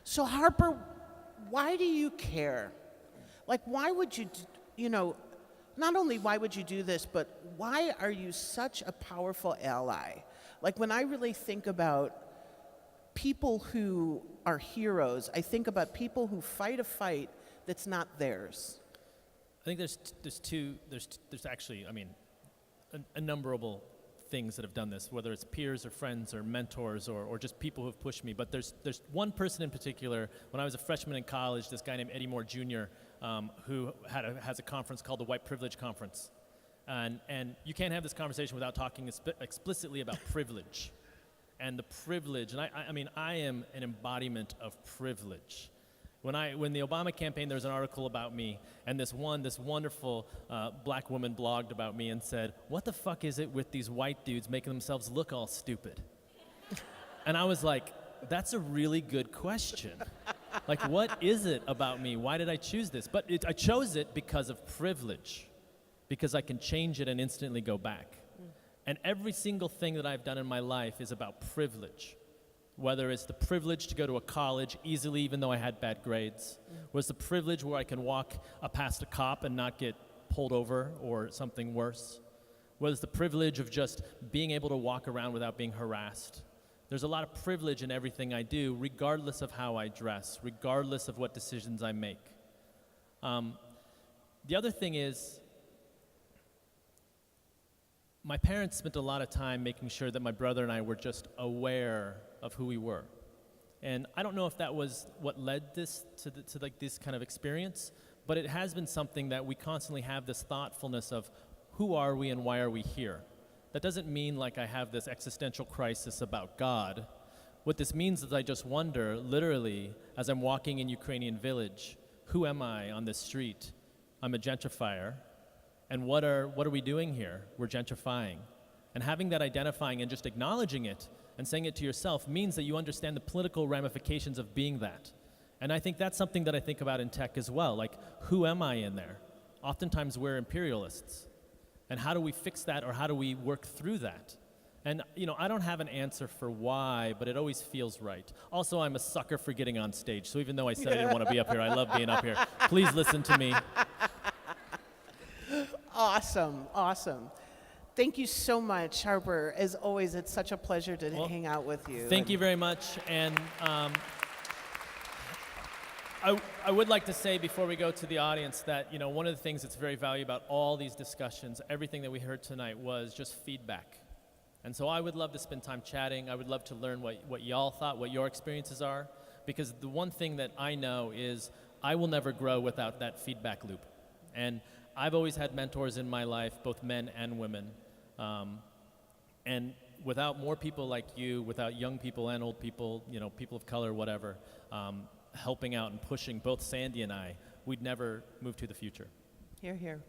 So Harper, why do you care? Like, why would you, not only why would you do this, but why are you such a powerful ally? Like, when I really think about people who are heroes, I think about people who fight a fight that's not theirs. I think there's actually, innumerable things that have done this, whether it's peers or friends or mentors or just people who have pushed me. But there's one person in particular. When I was a freshman in college, this guy named Eddie Moore Jr., who has a conference called the White Privilege Conference. And you can't have this conversation without talking explicitly about privilege. And the privilege, and I am an embodiment of privilege. When the Obama campaign, there was an article about me, and this wonderful black woman blogged about me and said, "What the fuck is it with these white dudes making themselves look all stupid?" And I was like, that's a really good question. Like, what is it about me? Why did I choose this? But I chose it because of privilege, because I can change it and instantly go back. And every single thing that I've done in my life is about privilege. Whether it's the privilege to go to a college easily even though I had bad grades, was the privilege where I can walk past a cop and not get pulled over or something worse, was the privilege of just being able to walk around without being harassed. There's a lot of privilege in everything I do, regardless of how I dress, regardless of what decisions I make. The other thing is, my parents spent a lot of time making sure that my brother and I were just aware of who we were. And I don't know if that was what led this to this kind of experience, but it has been something that we constantly have this thoughtfulness of who are we and why are we here? That doesn't mean like I have this existential crisis about God. What this means is I just wonder, literally, as I'm walking in Ukrainian village, who am I on this street? I'm a gentrifier. And what are we doing here? We're gentrifying. And having that identifying and just acknowledging it and saying it to yourself means that you understand the political ramifications of being that. And I think that's something that I think about in tech as well. Like, who am I in there? Oftentimes we're imperialists. And how do we fix that, or how do we work through that? And I don't have an answer for why, but it always feels right. Also, I'm a sucker for getting on stage. So even though I said I didn't want to be up here, I love being up here. Please listen to me. Awesome. Thank you so much, Harper. As always, it's such a pleasure to hang out with you. Thank you very much. And I would like to say before we go to the audience that one of the things that's very valuable about all these discussions, everything that we heard tonight, was just feedback. And so I would love to spend time chatting. I would love to learn what y'all thought, what your experiences are, because the one thing that I know is I will never grow without that feedback loop. And I've always had mentors in my life, both men and women. And without more people like you, without young people and old people, people of color, whatever, helping out and pushing both Sandee and I, we'd never move to the future. Hear, hear.